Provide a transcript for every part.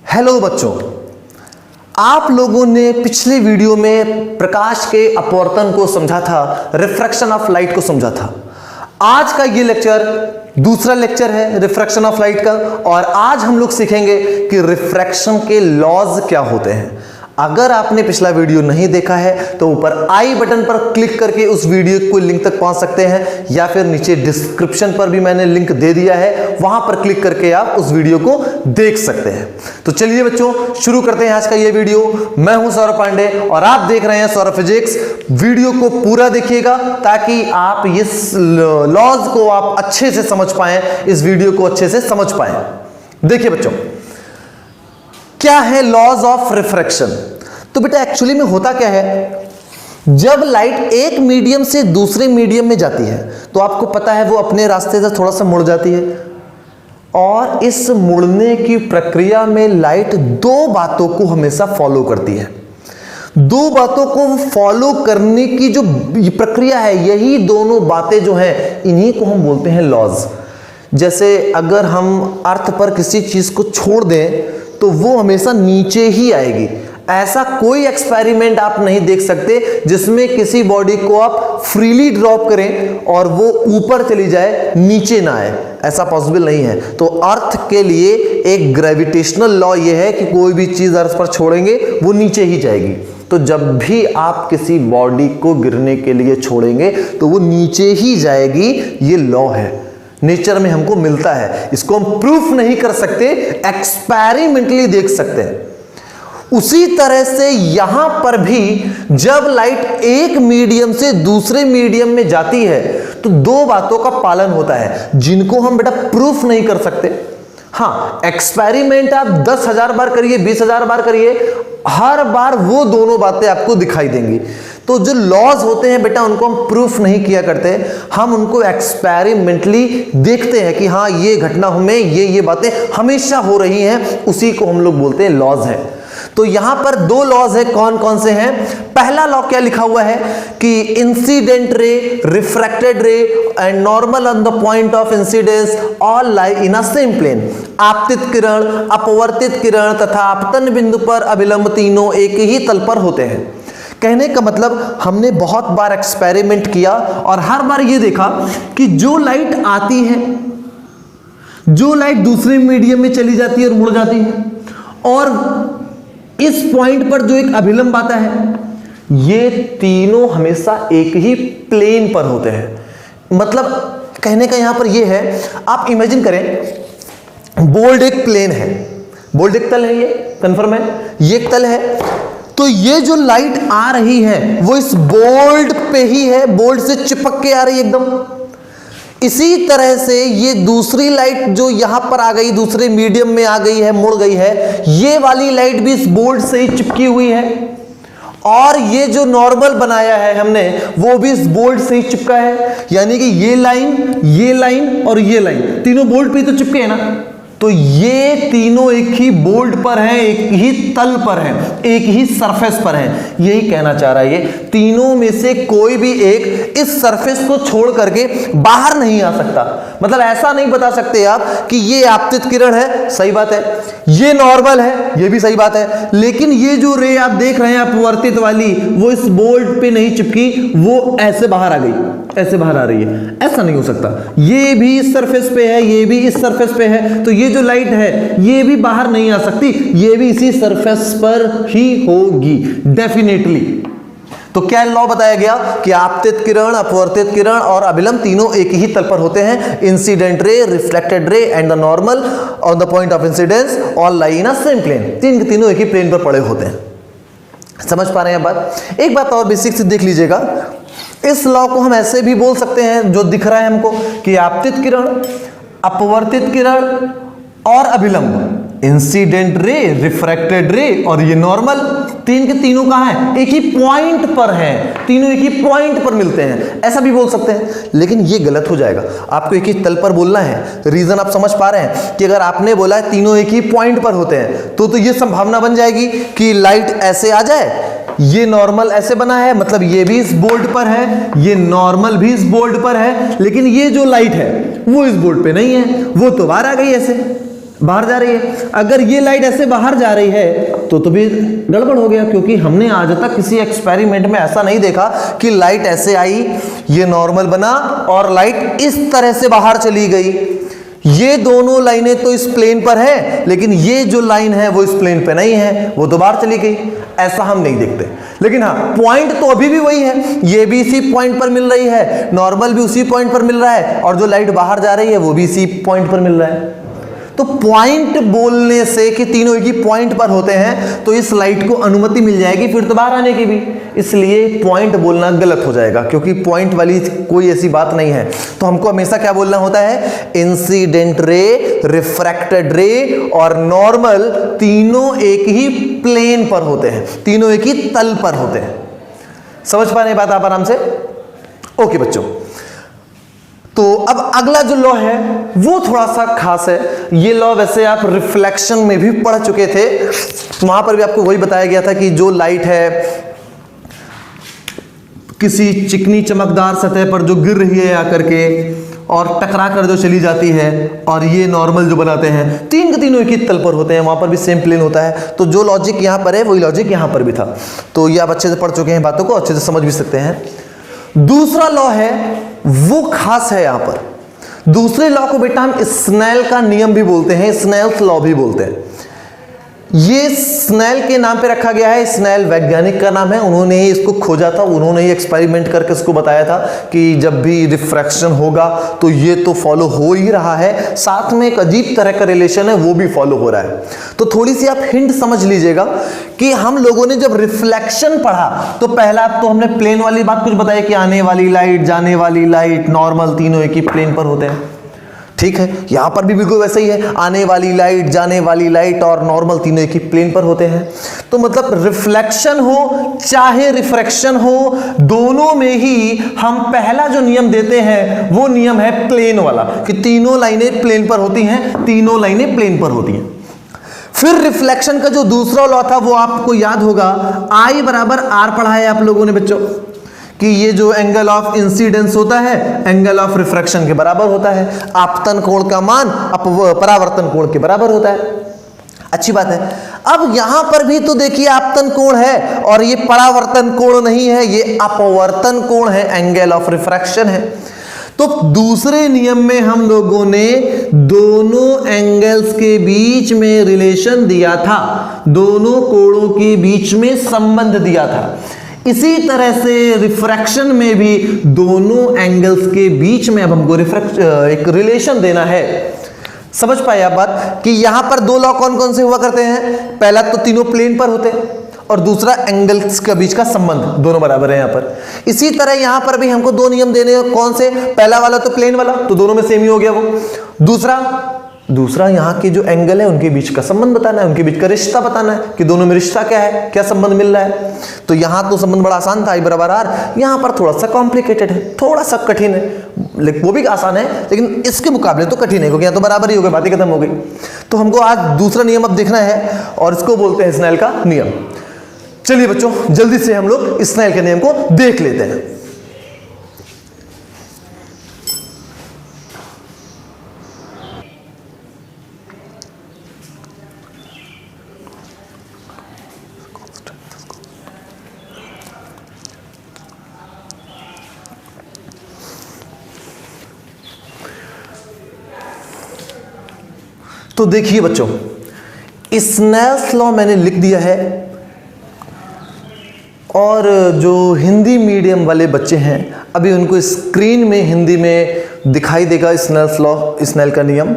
Hello बच्चों, आप लोगों ने पिछले वीडियो में प्रकाश के अपवर्तन को समझा था, रिफ्रैक्शन ऑफ लाइट को समझा था। आज का ये लेक्चर दूसरा लेक्चर है रिफ्रैक्शन ऑफ लाइट का, और आज हम लोग सीखेंगे कि रिफ्रैक्शन के लॉज क्या होते हैं। अगर आपने पिछला वीडियो नहीं देखा है तो ऊपर आई बटन पर क्लिक करके उस वीडियो को लिंक तक पहुंच सकते हैं, या फिर नीचे डिस्क्रिप्शन पर भी मैंने लिंक दे दिया है, वहां पर क्लिक करके आप उस वीडियो को देख सकते हैं। तो चलिए बच्चों, शुरू करते हैं आज का ये वीडियो। मैं हूं सौरभ पांडे और आप देख रहे हैं सौरभ फिजिक्स। वीडियो को पूरा देखिएगा ताकि आप इस लॉज को आप अच्छे से समझ पाएं, इस वीडियो को अच्छे से समझ पाएं। देखिए बच्चों, क्या है लॉज ऑफ रिफ्रैक्शन। तो बेटा एक्चुअली में होता क्या है, जब लाइट एक मीडियम से दूसरे मीडियम में जाती है तो आपको पता है वो अपने रास्ते से थोड़ा सा मुड़ जाती है, और इस मुड़ने की प्रक्रिया में लाइट दो बातों को हमेशा फॉलो करती है। दो बातों को फॉलो करने की जो प्रक्रिया है, यही दोनों बातें जो हैं, इन्हीं को हम बोलते हैं लॉज। जैसे अगर हम अर्थ पर किसी चीज को छोड़ दें तो वो हमेशा नीचे ही आएगी। ऐसा कोई एक्सपेरिमेंट आप नहीं देख सकते जिसमें किसी बॉडी को आप फ्रीली ड्रॉप करें और वो ऊपर चली जाए, नीचे ना आए। ऐसा पॉसिबल नहीं है। तो अर्थ के लिए एक ग्रेविटेशनल लॉ ये है कि कोई भी चीज अर्थ पर छोड़ेंगे वो नीचे ही जाएगी। तो जब भी आप किसी बॉडी को गिरने के लिए छोड़ेंगे तो वो नीचे ही जाएगी। ये लॉ है, नेचर में हमको मिलता है। इसको हम प्रूफ नहीं कर सकते, एक्सपेरिमेंटली देख सकते हैं। उसी तरह से यहां पर भी जब लाइट एक मीडियम से दूसरे मीडियम में जाती है तो दो बातों का पालन होता है जिनको हम बेटा प्रूफ नहीं कर सकते। हाँ, एक्सपेरिमेंट आप 10,000 बार करिए, 20,000 बार करिए, हर बार वो दोनों बातें आपको दिखाई देंगी। तो जो लॉज होते हैं बेटा, उनको हम प्रूफ नहीं किया करते, हम उनको एक्सपेरिमेंटली देखते हैं कि हाँ ये घटना में ये बातें हमेशा हो रही हैं, उसी को हम लोग बोलते हैं लॉज है। तो यहां पर दो लॉज है, कौन कौन से हैं। पहला लॉ क्या लिखा हुआ है कि incident ray, refracted ray and normal on the point of incidence all lie in a same plane. आपतित किरण, अपवर्तित किरण तथा आपतन बिंदु पर अभिलंब तीनों एक ही तल पर होते हैं। कहने का मतलब हमने बहुत बार एक्सपेरिमेंट किया और हर बार ये देखा कि जो लाइट आती है, जो लाइट दूसरे मीडियम में चली जाती है और मुड़ जाती है, और इस पॉइंट पर जो एक अभिलंब आता है, ये तीनों हमेशा एक ही प्लेन पर होते हैं। मतलब कहने का यहां पर ये है, आप इमेजिन करें बोल्ड एक प्लेन है, बोल्ड एक तल है, ये कंफर्म है, ये एक तल है। तो ये जो लाइट आ रही है वो इस बोल्ड पे ही है, बोल्ड से चिपक के आ रही है एकदम। इसी तरह से ये दूसरी लाइट जो यहां पर आ गई, दूसरे मीडियम में आ गई है, मुड़ गई है, ये वाली लाइट भी इस बोल्ड से ही चिपकी हुई है। और ये जो नॉर्मल बनाया है हमने, वो भी इस बोल्ड से ही चिपका है। यानी कि ये लाइन और ये लाइन तीनों बोल्ड पे तो चिपके हैं ना। तो ये तीनों एक ही बोल्ड पर हैं, एक ही तल पर हैं, एक ही सरफेस पर हैं। यही कहना चाह रहा है ये, तीनों में से कोई भी एक इस सरफेस को छोड़ करके बाहर नहीं आ सकता। मतलब ऐसा नहीं बता सकते आप कि ये आपतित किरण है, सही बात है, ये नॉर्मल है, ये भी सही बात है, लेकिन ये जो रे आप देख रहे हैं अपवर्तित वाली, वो इस बोल्ड पे नहीं चिपकी, वो ऐसे बाहर आ गई, ऐसे बाहर आ रही है। ऐसा नहीं हो सकता। ये भी इस सरफेस पे है, ये भी इस सरफेस पे है, तो ये जो लाइट है ये भी बाहर नहीं आ सकती, ये भी इसी सरफेस पर ही होगी डेफिनेटली। तो क्या लॉ बताया गया कि आपतित किरण, अपवर्तित किरण और अभिलंब तीनों एक ही तल पर होते हैं। Incident ray, reflected ray and the normal on the point of incidence all lie in a same plane. तीनों एक ही प्लेन पर पड़े होते हैं। समझ पा रहे हैं बात। एक बात और बेसिक से देख लीजिएगा, इस लॉ को हम ऐसे भी बोल सकते हैं जो दिख रहा है हमको कि आपतित किरण, अपवर्तित किरण और अभिलंब, इंसिडेंट रे, रिफ्रैक्टेड रे और ये नॉर्मल, तीन के तीनों कहां हैं, एक ही पॉइंट पर हैं, तीनों एक ही पॉइंट पर मिलते हैं, ऐसा भी बोल सकते हैं। लेकिन ये गलत हो जाएगा, आपको एक ही तल पर बोलना है। रीजन आप समझ पा रहे हैं कि अगर आपने बोला है तीनों एक ही पॉइंट पर होते हैं तो ये संभावना बन जाएगी कि लाइट ऐसे आ जाए, ये नॉर्मल ऐसे बना है, मतलब ये भी इस बोल्ड पर है, ये नॉर्मल भी इस बोल्ड पर है, लेकिन ये जो लाइट है वो इस बोल्ड पे नहीं है, वो तो बाहर आ गई ऐसे। बाहर जा रही है। अगर ये लाइट ऐसे बाहर जा रही है तो भी गड़बड़ हो गया, क्योंकि हमने आज तक किसी एक्सपेरिमेंट में ऐसा नहीं देखा कि लाइट ऐसे आई, ये नॉर्मल बना और लाइट इस तरह से बाहर चली गई। ये दोनों लाइनें तो इस प्लेन पर है, लेकिन ये जो लाइन है वो इस प्लेन पे नहीं है, वो तो बाहर चली गई। ऐसा हम नहीं देखते। लेकिन हाँ, पॉइंट तो अभी भी वही है, ये भी इसी पॉइंट पर मिल रही है, नॉर्मल भी उसी पॉइंट पर मिल रहा है, और जो लाइट बाहर जा रही है वो भी इसी पॉइंट पर मिल रहा है। तो पॉइंट बोलने से कि तीनों एक ही पॉइंट पर होते हैं तो इस लाइट को अनुमति मिल जाएगी फिर तो बाहर आने की भी। इसलिए पॉइंट बोलना गलत हो जाएगा, क्योंकि पॉइंट वाली कोई ऐसी बात नहीं है। तो हमको हमेशा क्या बोलना होता है? इंसिडेंट रे, रिफ्रैक्टेड रे और नॉर्मल तीनों एक ही प्लेन पर होते हैं, तीनों एक ही तल पर होते हैं। समझ पा रहे बात आप आराम से? ओके बच्चों, तो अब अगला जो लॉ है वो थोड़ा सा खास है। ये लॉ वैसे आप रिफ्लेक्शन में भी पढ़ चुके थे, वहां पर भी आपको वही बताया गया था कि जो लाइट है किसी चिकनी चमकदार सतह पर जो गिर रही है आकर के और टकरा कर जो चली जाती है, और ये नॉर्मल जो बनाते हैं, तीन के तीनों एक ही तल पर होते हैं, वहां पर भी सेम प्लेन होता है। तो जो लॉजिक यहां पर है वही लॉजिक यहां पर भी था। तो ये आप अच्छे से पढ़ चुके हैं, बातों को अच्छे से समझ भी सकते हैं। दूसरा लॉ है वो खास है यहां पर। दूसरे लॉ को बेटा हम स्नेल का नियम भी बोलते हैं, स्नेल्स लॉ भी बोलते हैं। ये स्नेल के नाम पे रखा गया है, स्नेल वैज्ञानिक का नाम है, उन्होंने ही इसको खोजा था, उन्होंने ही एक्सपेरिमेंट करके इसको बताया था कि जब भी रिफ्रैक्शन होगा तो ये तो फॉलो हो ही रहा है, साथ में एक अजीब तरह का रिलेशन है वो भी फॉलो हो रहा है। तो थोड़ी सी आप हिंट समझ लीजिएगा कि हम लोगों ने जब रिफ्लेक्शन पढ़ा तो पहला तो हमने प्लेन वाली बात कुछ बताई कि आने वाली लाइट, जाने वाली लाइट, नॉर्मल तीनों एक ही प्लेन पर होते हैं। ठीक है, यहां पर भी बिल्कुल वैसे ही है, आने वाली लाइट, जाने वाली लाइट और नॉर्मल तीनों एक ही प्लेन पर होते हैं। तो मतलब रिफ्लेक्शन हो चाहे रिफ्रैक्शन हो, दोनों में ही हम पहला जो नियम देते हैं वो नियम है प्लेन वाला, कि तीनों लाइनें प्लेन पर होती हैं, तीनों लाइनें प्लेन पर होती हैं। फिर रिफ्लेक्शन का जो दूसरा लॉ था वो आपको याद होगा, I बराबर R पढ़ा है आप लोगों ने बच्चों, कि ये जो एंगल ऑफ इंसिडेंस होता है एंगल ऑफ रिफ्रैक्शन के बराबर होता है। आपतन कोण का मान परावर्तन कोण के बराबर होता है। अच्छी बात है। अब यहां पर भी तो देखिए आपतन कोण है और ये परावर्तन कोण नहीं है, ये अपवर्तन कोण है, एंगल ऑफ रिफ्रैक्शन है। तो दूसरे नियम में हम लोगों ने दोनों एंगल्स के बीच में रिलेशन दिया था, दोनों कोणों के बीच में संबंध दिया था। इसी तरह से रिफ्रैक्शन में भी दोनों एंगल्स के बीच में अब हमको एक रिलेशन देना है। समझ पाए आप बात कि यहां पर दो लॉ कौन कौन से हुआ करते हैं? पहला तो तीनों प्लेन पर होते हैं और दूसरा एंगल्स के बीच का संबंध, दोनों बराबर है यहां पर। इसी तरह यहां पर भी हमको दो नियम देने हैं। कौन से? पहला वाला तो प्लेन वाला, तो दोनों में सेम ही हो गया वो। दूसरा यहां के जो एंगल है उनके बीच का संबंध बताना है, उनके बीच का रिश्ता बताना है कि दोनों में रिश्ता क्या है, क्या संबंध मिल रहा है। तो यहां तो संबंध बड़ा आसान था, I बराबर R। यहां पर थोड़ा सा कॉम्प्लिकेटेड है, थोड़ा सा कठिन है, लेकिन वो भी आसान है लेकिन इसके मुकाबले तो कठिन है, क्योंकि यहां तो बराबर ही हो गए, बातें खत्म हो गई। तो हमको आज दूसरा नियम अब देखना है और इसको बोलते हैं स्नेल का नियम। चलिए बच्चों, जल्दी से हम लोग स्नेल के नियम को देख लेते हैं। तो देखिए बच्चों, स्नेल्स लॉ मैंने लिख दिया है, और जो हिंदी मीडियम वाले बच्चे हैं अभी उनको स्क्रीन में हिंदी में दिखाई देगा स्नेल्स लॉ, स्नेल का नियम।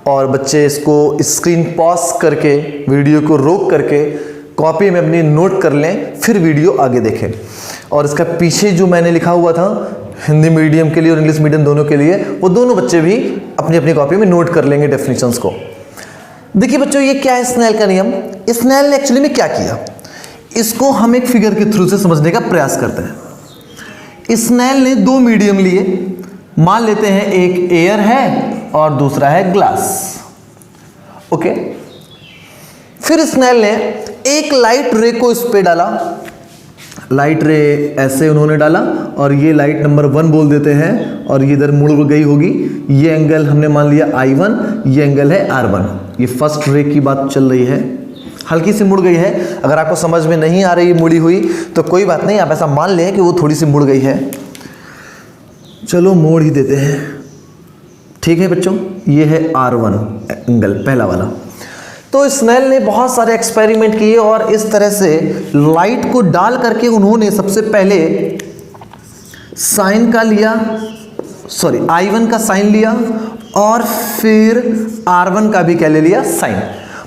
और बच्चे इसको स्क्रीन पॉज करके, वीडियो को रोक करके कॉपी में अपनी नोट कर लें, फिर वीडियो आगे देखें। और इसका पीछे जो मैंने लिखा हुआ था हिंदी मीडियम के लिए और इंग्लिश मीडियम दोनों के लिए, वो दोनों बच्चे भी अपनी अपनी कॉपी में नोट कर लेंगे डेफिनेशंस को। देखिए बच्चों, ये क्या है स्नेल का नियम? स्नेल ने एक्चुअली में क्या किया, इसको हम एक फिगर के थ्रू से समझने का प्रयास करते हैं। स्नेल ने दो मीडियम लिए, मान लेते हैं एक एयर है और दूसरा है ग्लास। ओके, फिर स्नेल ने एक लाइट रे को इस पे डाला, लाइट रे ऐसे उन्होंने डाला और ये लाइट नंबर 1 बोल देते हैं और ये इधर मुड़ गई होगी। ये एंगल हमने मान लिया I1, ये एंगल है R1। ये फर्स्ट रे की बात चल रही है, हल्की सी मुड़ गई है। अगर आपको समझ में नहीं आ रही मुड़ी हुई तो कोई बात नहीं, आप ऐसा मान लें कि वो थोड़ी सी मुड़ गई है। चलो मोड़ ही देते हैं, ठीक है बच्चों। ये है R1 एंगल, पहला वाला। तो स्नेल ने बहुत सारे एक्सपेरिमेंट किए और इस तरह से लाइट को डाल करके उन्होंने सबसे पहले साइन का लिया, सॉरी I1 का साइन लिया और फिर R1 का भी क्या ले लिया, साइन।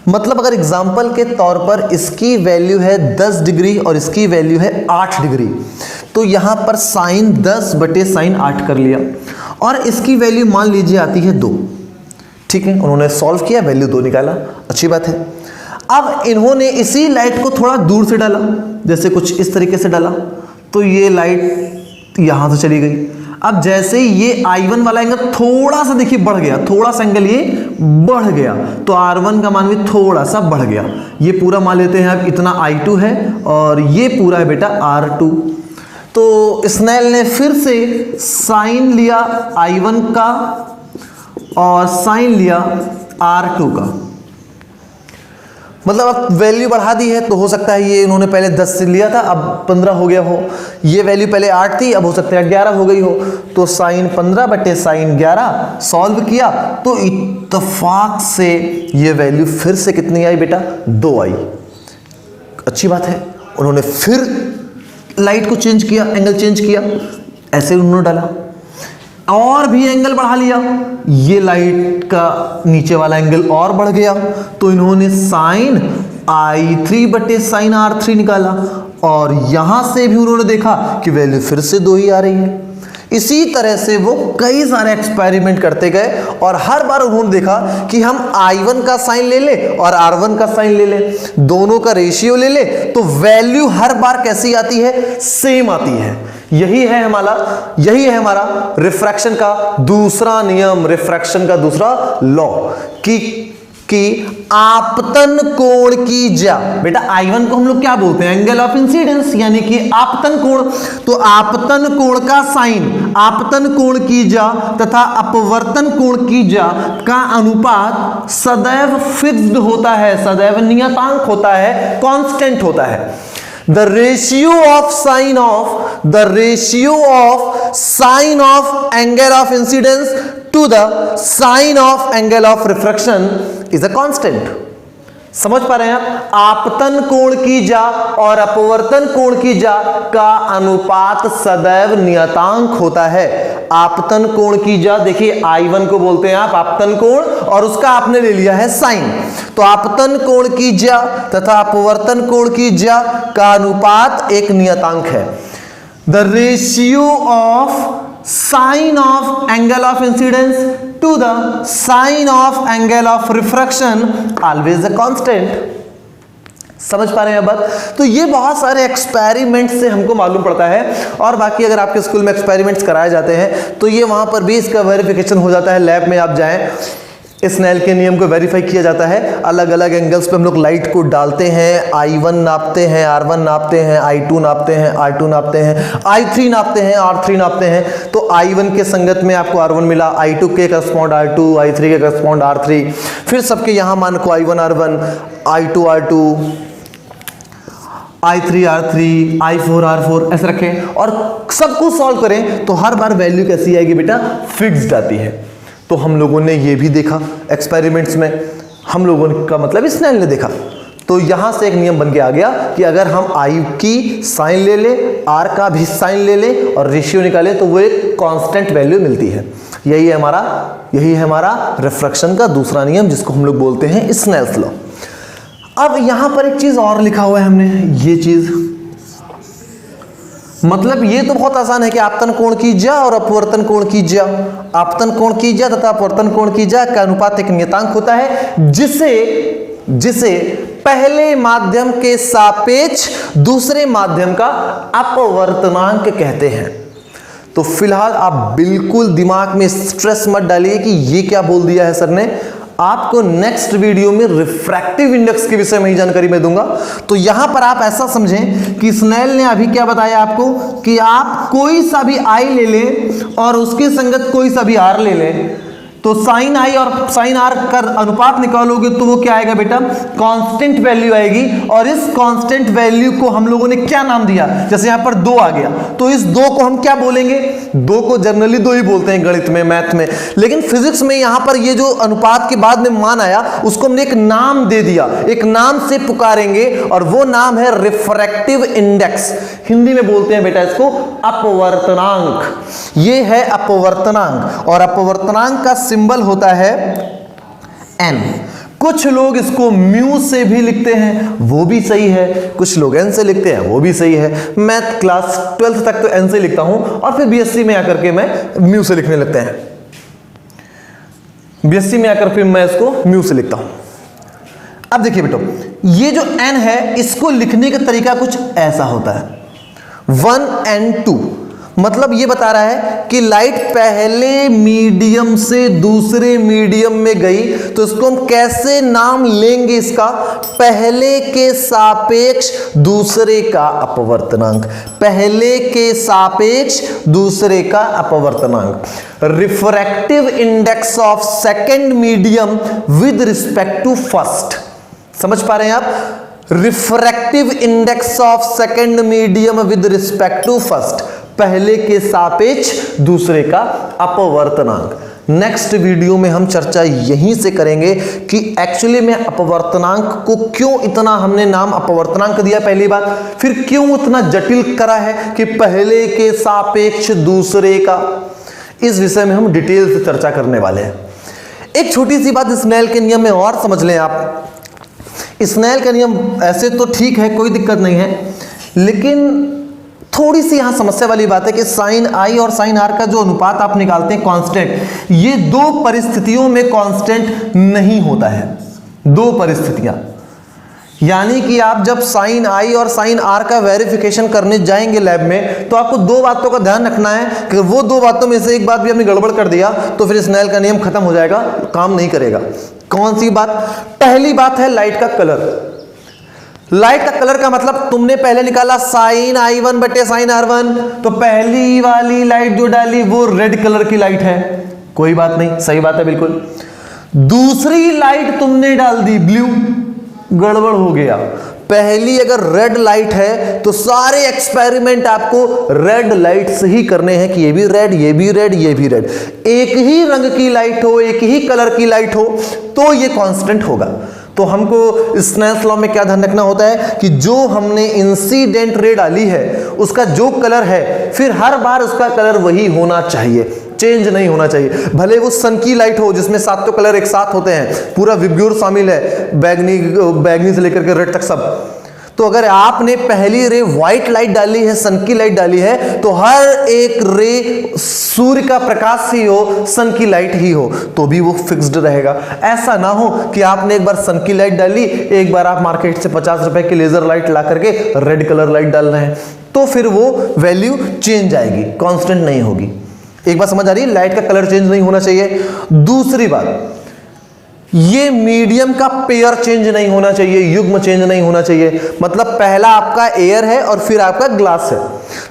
मतलब अगर एग्जाम्पल के तौर पर इसकी वैल्यू है 10 डिग्री और इसकी वैल्यू है 8 डिग्री, तो यहाँ पर साइन 10 बटे साइन 8 कर लिया और इसकी वैल्यू मान लीजिए आती है 2। ठीक है, उन्होंने सॉल्व किया, वैल्यू 2 निकाला, अच्छी बात है। अब इन्होंने इसी लाइट को थोड़ा दूर से डाला, जैसे कुछ इस तरीके से डाला, तो ये लाइट यहाँ से चली गई। अब जैसे ही ये I1 वाला एंगल थोड़ा सा देखिए बढ़ गया, थोड़ा सा एंगल ये बढ़ गया, तो R1 का मान भी थोड़ा सा बढ़ गया। ये पूरा मान लेते हैं अब इतना I2 है और ये पूरा है बेटा R2। तो स्नेल ने फिर से साइन लिया I1 का और साइन लिया R2 का। मतलब अब वैल्यू बढ़ा दी है, तो हो सकता है ये इन्होंने पहले 10 से लिया था, अब 15 हो गया हो। ये वैल्यू पहले 8 थी, अब हो सकता है 11 हो गई हो। तो साइन 15 बटे साइन 11 सॉल्व किया तो इत्तेफाक से ये वैल्यू फिर से कितनी आई बेटा, 2 आई। अच्छी बात है। उन्होंने फिर लाइट को चेंज किया, एंगल चेंज किया, ऐसे उन्होंने डाला और भी एंगल बढ़ा लिया। ये लाइट का नीचे वाला एंगल और बढ़ गया, तो इन्होंने साइन I3 बटे साइन R3 निकाला और यहां से भी उन्होंने देखा कि वैल्यू फिर से 2 ही आ रही है। इसी तरह से वो कई सारे एक्सपेरिमेंट करते गए और हर बार उन्होंने देखा कि हम I1 का साइन ले ले और R1 का साइन ले ले, दोनों का रेशियो ले ले, तो वैल्यू हर बार कैसी आती है, सेम आती है। यही है हमारा रिफ्रैक्शन का दूसरा नियम, रिफ्रैक्शन का दूसरा लॉ कि आपतन कोण की जा, बेटा I1 को हम लोग क्या बोलते हैं, एंगल ऑफ इंसिडेंस, यानी कि आपतन कोण। तो आपतन कोण का साइन, आपतन कोण की जा तथा अपवर्तन कोण की जा का अनुपात सदैव फिक्स्ड होता है, सदैव नियतांक होता है, कांस्टेंट होता है। The ratio of sine of angle of incidence to the sine of angle of refraction is a constant. समझ पा रहे हैं आप? आपतन कोण की जा और अपवर्तन कोण की जा का अनुपात सदैव नियतांक होता है। आपतन कोण की जा, देखिए I1 को बोलते हैं आप आपतन कोण और उसका आपने ले लिया है साइन। तो आपतन कोण की जा तथा अपवर्तन कोण की जा का अनुपात एक नियतांक है। The ratio of sine of angle of incidence to the sine of angle of refraction always a constant. समझ पा रहे हैं बात? तो ये बहुत सारे एक्सपेरिमेंट से हमको मालूम पड़ता है और बाकी अगर आपके स्कूल में एक्सपेरिमेंट्स कराए जाते हैं तो ये वहां पर भी इसका वेरिफिकेशन हो जाता है। लैब में आप जाएं, स्नेल के नियम को वेरीफाई किया जाता है। अलग अलग एंगल्स पे हम लोग लाइट को डालते हैं, I1 नापते हैं, R1 नापते हैं, I2 नापते हैं, R2 नापते हैं, I3 नापते हैं, R3 नापते हैं। तो I1 के संगत में आपको R1 मिला, I2 के करस्पॉन्ड R2, I3 के करस्पॉन्ड R3, फिर सबके यहाँ मान को I1 R1, I2 R2, I3 R3, I4 R4 ऐसे रखें और सबको सॉल्व करें तो हर बार वैल्यू कैसी आएगी बेटा, फिक्स्ड आती है। तो हम लोगों ने ये भी देखा एक्सपेरिमेंट्स में, हम लोगों का मतलब स्नेल ने देखा। तो यहां से एक नियम बन के आ गया कि अगर हम I की साइन ले ले, R का भी साइन ले ले और रेशियो निकाले तो वो एक कांस्टेंट वैल्यू मिलती है। यही है हमारा रिफ्रैक्शन का दूसरा नियम, जिसको हम लोग बोलते हैं स्नेल्स लॉ। अब यहां पर एक चीज और लिखा हुआ है हमने, ये चीज मतलब ये तो बहुत आसान है कि आपतन कोण की जा और अपवर्तन कोण की जा, आपतन कोण की जा तथा अपवर्तन कोण की जा का अनुपात एक नियतांक होता है जिसे पहले माध्यम के सापेक्ष दूसरे माध्यम का अपवर्तनांक कहते हैं। तो फिलहाल आप बिल्कुल दिमाग में स्ट्रेस मत डालिए कि ये क्या बोल दिया है सर ने, आपको नेक्स्ट वीडियो में रिफ्रैक्टिव इंडेक्स के विषय में ही जानकारी मैं दूंगा। तो यहां पर आप ऐसा समझें कि स्नेल ने अभी क्या बताया आपको कि आप कोई सा भी आई ले लें और उसके संगत कोई सा भी आर ले लें, तो साइन आई और साइन आर का अनुपात निकालोगे तो वो क्या आएगा बेटा, कांस्टेंट वैल्यू आएगी। और इस कांस्टेंट वैल्यू को हम लोगों ने क्या नाम दिया, जैसे यहां पर 2 आ गया तो इस 2 को हम क्या बोलेंगे, 2 को जनरली 2 ही बोलते हैं गणित में, मैथ में, लेकिन फिजिक्स में यहां पर ये जो अनुपात के बाद में मान आया उसको हमने एक नाम दे दिया, एक नाम से पुकारेंगे और वो नाम है रिफ्रैक्टिव इंडेक्स। हिंदी में बोलते हैं बेटा इसको अपवर्तनांक। ये है अपवर्तनांक और अपवर्तनांक का सिंबल होता है n। कुछ लोग इसको म्यू से भी लिखते हैं, वो भी सही है, कुछ लोग n से लिखते हैं, वो भी सही है। मैं क्लास 12th तक तो n से लिखता हूं और फिर बीएससी में आकर के मैं म्यू से लिखने लगते हैं, बीएससी में आकर फिर मैं इसको म्यू से लिखता हूं। अब देखिए बेटो, ये जो n है इसको लिखने का तरीका कुछ ऐसा होता है 1 and 2, मतलब ये बता रहा है कि लाइट पहले मीडियम से दूसरे मीडियम में गई तो इसको हम कैसे नाम लेंगे, इसका पहले के सापेक्ष दूसरे का अपवर्तनांक, पहले के सापेक्ष दूसरे का अपवर्तनांक। Refractive index of second medium with respect to first. समझ पा रहे हैं आप, refractive index of second medium with respect to first, पहले के सापेक्ष दूसरे का अपवर्तनांक। नेक्स्ट वीडियो में हम चर्चा यहीं से करेंगे कि एक्चुअली में अपवर्तनांक को क्यों इतना हमने नाम अपवर्तनांक दिया पहली बात, फिर क्यों इतना जटिल करा है कि पहले के सापेक्ष दूसरे का। इस विषय में हम डिटेल से चर्चा करने वाले हैं। एक छोटी सी बात स्नेल के नियम में और समझ लें आप। स्नेल का नियम ऐसे तो ठीक है, कोई दिक्कत नहीं है, लेकिन थोड़ी सी यहां समस्या वाली बात है कि साइन आई और साइन आर का जो अनुपात आप निकालते हैं कांस्टेंट, ये 2 परिस्थितियों में कांस्टेंट नहीं होता है। 2 परिस्थितियां, यानी कि आप जब साइन आई और साइन आर का वेरिफिकेशन करने जाएंगे लैब में तो आपको 2 बातों का ध्यान रखना है कि वो 2 बातों में से एक बात भी आपने गड़बड़ कर दिया तो फिर स्नेल का नियम खत्म हो जाएगा, काम नहीं करेगा। कौन सी बात? पहली बात है लाइट का कलर। लाइट का कलर का मतलब तुमने पहले निकाला साइन i1 बटे साइन r1, तो पहली वाली लाइट जो डाली वो रेड कलर की लाइट है, कोई बात नहीं, सही बात है बिल्कुल। दूसरी लाइट तुमने डाल दी ब्लू, गड़बड़ हो गया। पहली अगर रेड लाइट है तो सारे एक्सपेरिमेंट आपको रेड लाइट से ही करने हैं कि ये भी रेड, ये भी रेड, ये भी रेड। एक ही रंग की लाइट हो, एक ही कलर की लाइट हो तो ये कांस्टेंट होगा। तो हमको स्नेल्स लॉ में क्या ध्यान रखना होता है कि जो हमने इंसिडेंट रे डाली है उसका जो कलर है फिर हर बार उसका कलर वही होना चाहिए, चेंज नहीं होना चाहिए। भले वो सन की लाइट हो जिसमें 7 कलर एक साथ होते हैं, पूरा विब्ग्योर शामिल है, बैगनी से लेकर के रेड तक सब, तो अगर आपने पहली रे व्हाइट लाइट डाली है, सन की लाइट डाली है, तो हर एक रे सूर्य का प्रकाश ही हो, सन की लाइट ही हो, तो भी वो फिक्स्ड रहेगा। ऐसा ना हो कि आपने एक बार सन की लाइट डाली, एक बार आप मार्केट से 50 रुपए की लेजर लाइट ला करके रेड कलर लाइट डाल रहे हैं, तो फिर वो वैल्यू चेंज आएगी, कांस्टेंट नहीं होगी। एक बात समझ आ रही है, लाइट का कलर चेंज नहीं होना चाहिए। दूसरी बात, ये मीडियम का पेयर चेंज नहीं होना चाहिए, युग्म चेंज नहीं होना चाहिए। मतलब पहला आपका एयर है और फिर आपका ग्लास है,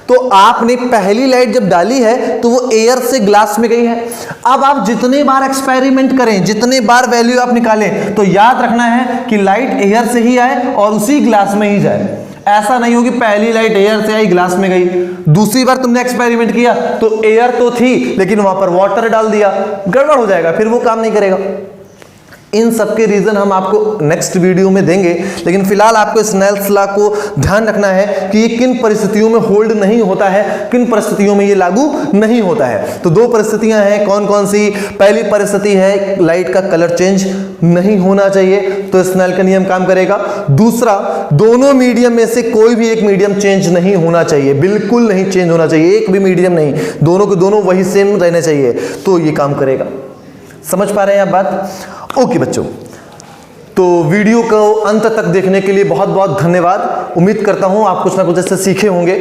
तो आपने पहली लाइट जब डाली है तो वो एयर से ग्लास में गई है। अब आप जितने बार एक्सपेरिमेंट करें, जितने बार वैल्यू आप निकालें, तो याद रखना है कि लाइट एयर से ही आए और उसी ग्लास में ही जाए। ऐसा नहीं हो कि पहली लाइट एयर से आई ग्लास में गई, दूसरी बार तुमने एक्सपेरिमेंट किया तो एयर तो थी लेकिन वहां पर वाटर डाल दिया, गड़बड़ हो जाएगा, फिर वो काम नहीं करेगा। इन सब के रीजन हम आपको नेक्स्ट वीडियो में देंगे, लेकिन फिलहाल आपको स्नेल्स लॉ को ध्यान रखना है कि ये किन परिस्थितियों में होल्ड नहीं होता है, किन परिस्थितियों में ये लागू नहीं होता है। तो 2 परिस्थितियां हैं, कौन कौन सी? पहली परिस्थिति है लाइट का कलर चेंज नहीं होना चाहिए, तो स्नेल का नियम काम करेगा। दूसरा, दोनों मीडियम में से कोई भी एक मीडियम चेंज नहीं होना चाहिए, बिल्कुल नहीं चेंज होना चाहिए, एक भी मीडियम नहीं, दोनों के दोनों वही सेम रहने चाहिए, तो ये काम करेगा। समझ पा रहे हैं आप बात? ओके बच्चों, तो वीडियो को अंत तक देखने के लिए बहुत बहुत धन्यवाद। उम्मीद करता हूं आप कुछ ना कुछ इससे सीखे होंगे।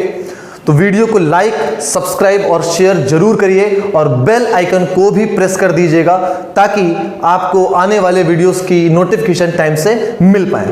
तो वीडियो को लाइक, सब्सक्राइब और शेयर जरूर करिए और बेल आइकन को भी प्रेस कर दीजिएगा ताकि आपको आने वाले वीडियोस की नोटिफिकेशन टाइम से मिल पाए।